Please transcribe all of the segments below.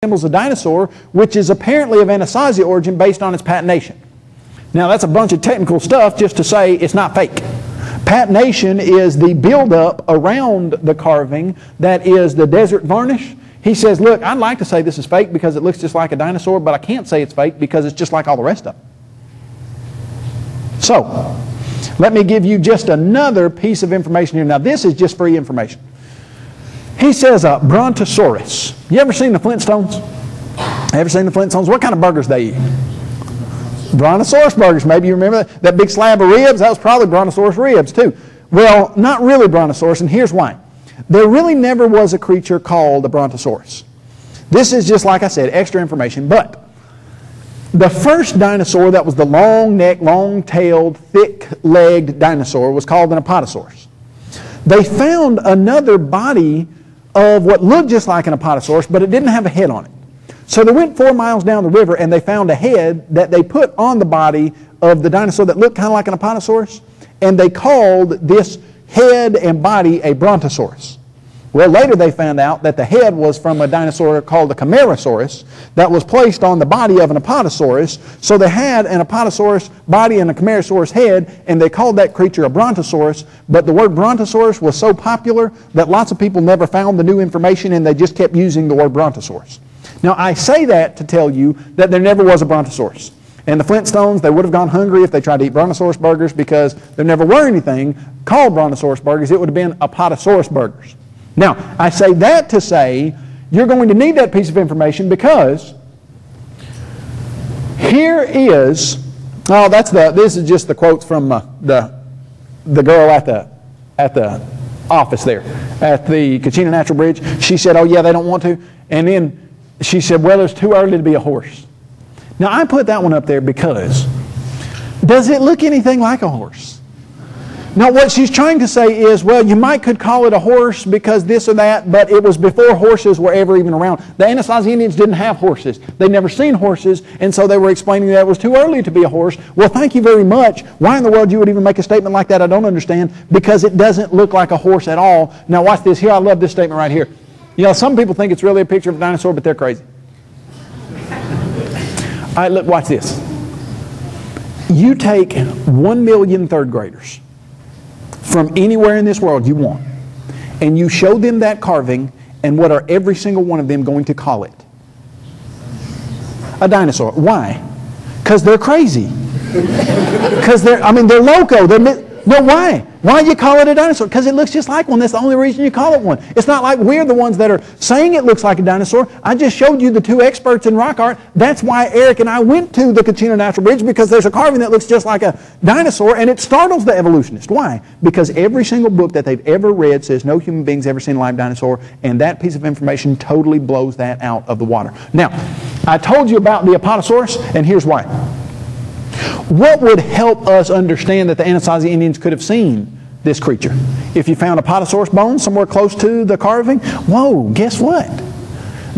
resembles a dinosaur, which is apparently of Anasazi origin based on its patination. Now that's a bunch of technical stuff just to say it's not fake. Patination is the buildup around the carving that is the desert varnish. He says, look, I'd like to say this is fake because it looks just like a dinosaur, but I can't say it's fake because it's just like all the rest of them. So, let me give you just another piece of information here. Now this is just free information. He says a Brontosaurus. You ever seen the Flintstones? Ever seen the Flintstones? What kind of burgers they eat? Brontosaurus burgers. Maybe you remember that big slab of ribs? That was probably Brontosaurus ribs too. Well, not really Brontosaurus, and here's why. There really never was a creature called a Brontosaurus. This is just, like I said, extra information, but the first dinosaur that was the long-necked, long-tailed, thick-legged dinosaur was called an Apatosaurus. They found another body of what looked just like an Apatosaurus, but it didn't have a head on it. So they went 4 miles down the river and they found a head that they put on the body of the dinosaur that looked kind of like an Apatosaurus, and they called this head and body a Brontosaurus. Well, later they found out that the head was from a dinosaur called a Camarasaurus that was placed on the body of an Apatosaurus. So they had an Apatosaurus body and a Camarasaurus head, and they called that creature a Brontosaurus. But the word Brontosaurus was so popular that lots of people never found the new information, and they just kept using the word Brontosaurus. Now, I say that to tell you that there never was a Brontosaurus. And the Flintstones, they would have gone hungry if they tried to eat Brontosaurus burgers because there never were anything called Brontosaurus burgers. It would have been Apatosaurus burgers. Now, I say that to say you're going to need that piece of information because here is, this is just the quotes from the girl at the office there, at the Kachina Natural Bridge. She said, oh yeah, they don't want to. And then she said, well, it's too early to be a horse. Now, I put that one up there because does it look anything like a horse? Now, what she's trying to say is, well, you could call it a horse because this or that, but it was before horses were ever even around. The Anasazi Indians didn't have horses. They'd never seen horses, and so they were explaining that it was too early to be a horse. Well, thank you very much. Why in the world you would even make a statement like that, I don't understand, because it doesn't look like a horse at all. Now, watch this. Here, I love this statement right here. You know, some people think it's really a picture of a dinosaur, but they're crazy. All right, look, watch this. You take 1 million third graders from anywhere in this world you want, and you show them that carving, and what are every single one of them going to call it? A dinosaur. Why? Because they're crazy. Because they're loco. No, why? Why do you call it a dinosaur? Because it looks just like one. That's the only reason you call it one. It's not like we're the ones that are saying it looks like a dinosaur. I just showed you the two experts in rock art. That's why Eric and I went to the Kachina Natural Bridge, because there's a carving that looks just like a dinosaur, and it startles the evolutionist. Why? Because every single book that they've ever read says no human being's ever seen a live dinosaur, and that piece of information totally blows that out of the water. Now, I told you about the Apatosaurus, and here's why. What would help us understand that the Anasazi Indians could have seen this creature? If you found Apatosaurus bones somewhere close to the carving, whoa, guess what?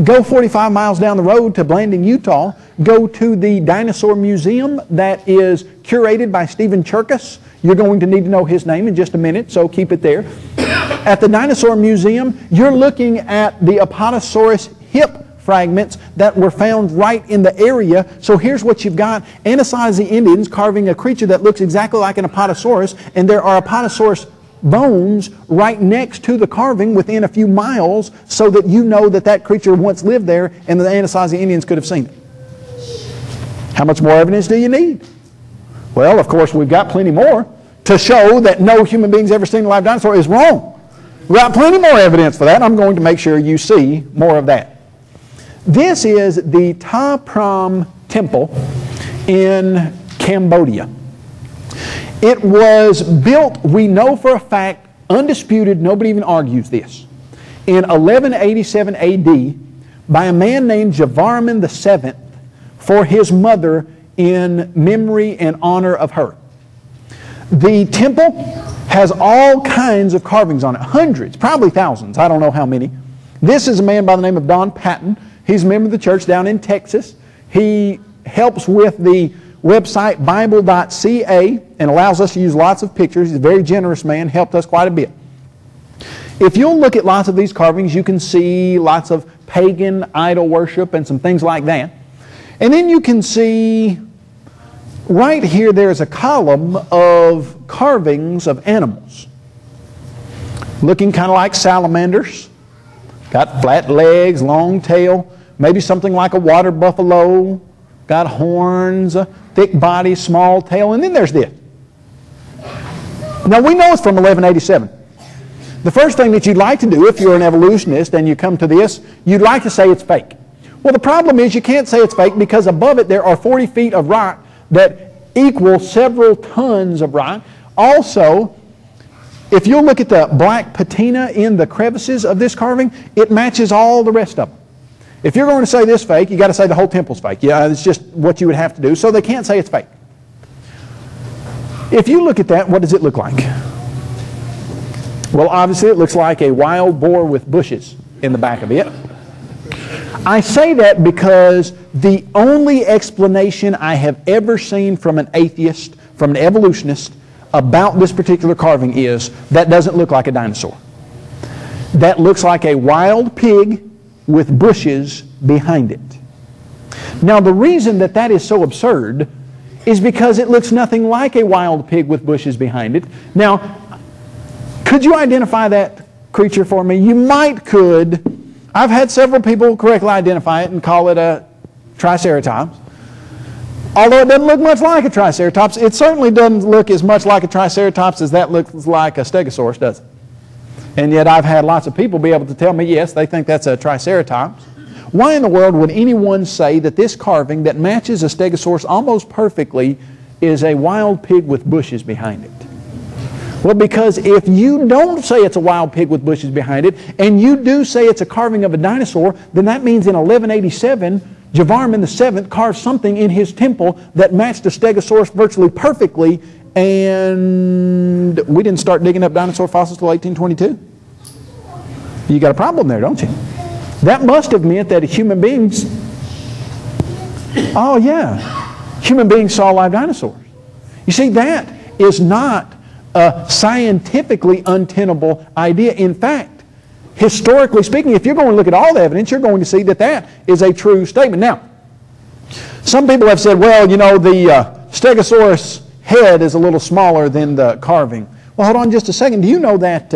Go 45 miles down the road to Blanding, Utah. Go to the Dinosaur Museum that is curated by Stephen Cherkas. You're going to need to know his name in just a minute, so keep it there. At the Dinosaur Museum, you're looking at the Apatosaurus hip fragments that were found right in the area. So here's what you've got. Anasazi Indians carving a creature that looks exactly like an Apatosaurus, and there are Apatosaurus bones right next to the carving within a few miles, so that you know that that creature once lived there and the Anasazi Indians could have seen it. How much more evidence do you need? Well, of course, we've got plenty more to show that no human being's ever seen a live dinosaur is wrong. We've got plenty more evidence for that. I'm going to make sure you see more of that. This is the Ta Prohm Temple in Cambodia. It was built, we know for a fact, undisputed, nobody even argues this, in 1187 AD by a man named Javarman VII for his mother in memory and honor of her. The temple has all kinds of carvings on it, hundreds, probably thousands, I don't know how many. This is a man by the name of Don Patton. He's a member of the church down in Texas. He helps with the website Bible.ca and allows us to use lots of pictures. He's a very generous man, helped us quite a bit. If you'll look at lots of these carvings, you can see lots of pagan idol worship and some things like that. And then you can see right here there's a column of carvings of animals. Looking kind of like salamanders. Got flat legs, long tail, maybe something like a water buffalo. Got horns, a thick body, small tail, and then there's this. Now we know it's from 1187. The first thing that you'd like to do if you're an evolutionist and you come to this, you'd like to say it's fake. Well, the problem is you can't say it's fake because above it there are 40 feet of rock that equal several tons of rock. Also, if you'll look at the black patina in the crevices of this carving, it matches all the rest of them. If you're going to say this fake, you got to say the whole temple's fake. Yeah, it's just what you would have to do. So they can't say it's fake. If you look at that, what does it look like? Well, obviously it looks like a wild boar with bushes in the back of it. I say that because the only explanation I have ever seen from an atheist, from an evolutionist, about this particular carving is that doesn't look like a dinosaur. That looks like a wild pig with bushes behind it. Now the reason that that is so absurd is because it looks nothing like a wild pig with bushes behind it. Now, could you identify that creature for me? You might could. I've had several people correctly identify it and call it a triceratops. Although it doesn't look much like a triceratops, it certainly doesn't look as much like a triceratops as that looks like a stegosaurus, does it? And yet I've had lots of people be able to tell me, yes, they think that's a triceratops. Why in the world would anyone say that this carving that matches a stegosaurus almost perfectly is a wild pig with bushes behind it? Well, because if you don't say it's a wild pig with bushes behind it, and you do say it's a carving of a dinosaur, then that means in 1187, Javarman VII carved something in his temple that matched a stegosaurus virtually perfectly, and we didn't start digging up dinosaur fossils till 1822. You got a problem there, don't you? That must have meant that human beings, oh yeah, human beings saw live dinosaurs. You see, that is not a scientifically untenable idea. In fact, historically speaking, if you're going to look at all the evidence, you're going to see that that is a true statement. Now, some people have said, well, you know, the stegosaurus head is a little smaller than the carving. Well, hold on just a second. Do you know that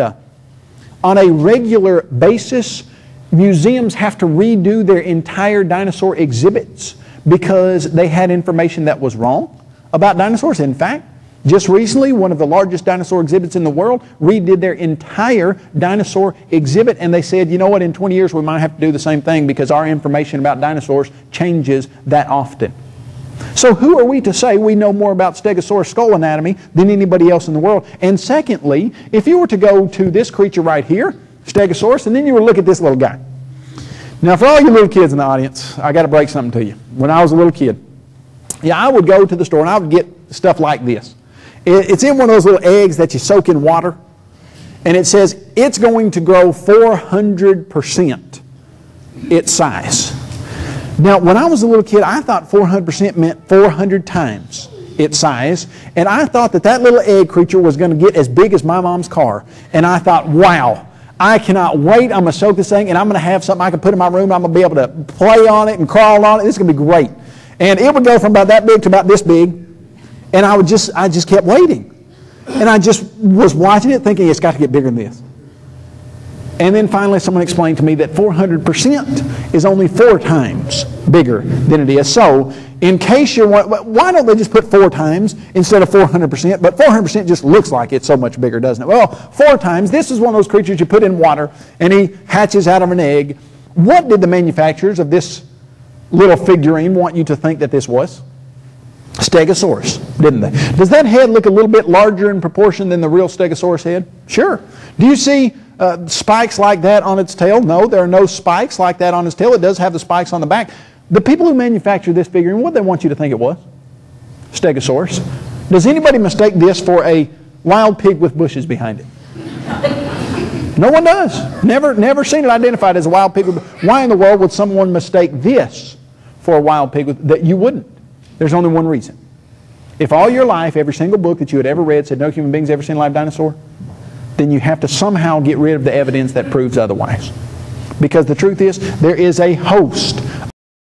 on a regular basis, museums have to redo their entire dinosaur exhibits because they had information that was wrong about dinosaurs? In fact, just recently, one of the largest dinosaur exhibits in the world redid their entire dinosaur exhibit, and they said, you know what, in 20 years we might have to do the same thing because our information about dinosaurs changes that often. So who are we to say we know more about stegosaurus skull anatomy than anybody else in the world? And secondly, if you were to go to this creature right here, stegosaurus, and then you were to look at this little guy. Now for all you little kids in the audience, I got to break something to you. When I was a little kid, yeah, I would go to the store and I would get stuff like this. It's in one of those little eggs that you soak in water, and it says it's going to grow 400% its size. Now, when I was a little kid, I thought 400% meant 400 times its size, and I thought that that little egg creature was going to get as big as my mom's car. And I thought, wow, I cannot wait. I'm going to soak this thing, and I'm going to have something I can put in my room. I'm going to be able to play on it and crawl on it. This is going to be great. And it would go from about that big to about this big. And I just kept waiting. And I just was watching it thinking it's got to get bigger than this. And then finally someone explained to me that 400% is only 4 times bigger than it is. So in case you're wondering, why don't they just put 4 times instead of 400%? But 400% just looks like it's so much bigger, doesn't it? Well, 4 times, this is one of those creatures you put in water and he hatches out of an egg. What did the manufacturers of this little figurine want you to think that this was? Stegosaurus, didn't they? Does that head look a little bit larger in proportion than the real Stegosaurus head? Sure. Do you see spikes like that on its tail? No, there are no spikes like that on its tail. It does have the spikes on the back. The people who manufactured this figurine, what did they want you to think it was? Stegosaurus. Does anybody mistake this for a wild pig with bushes behind it? No one does. Never seen it identified as a wild pig. Why in the world would someone mistake this for a wild pig that you wouldn't? There's only one reason. If all your life, every single book that you had ever read said no human beings ever seen a live dinosaur, then you have to somehow get rid of the evidence that proves otherwise. Because the truth is, there is a host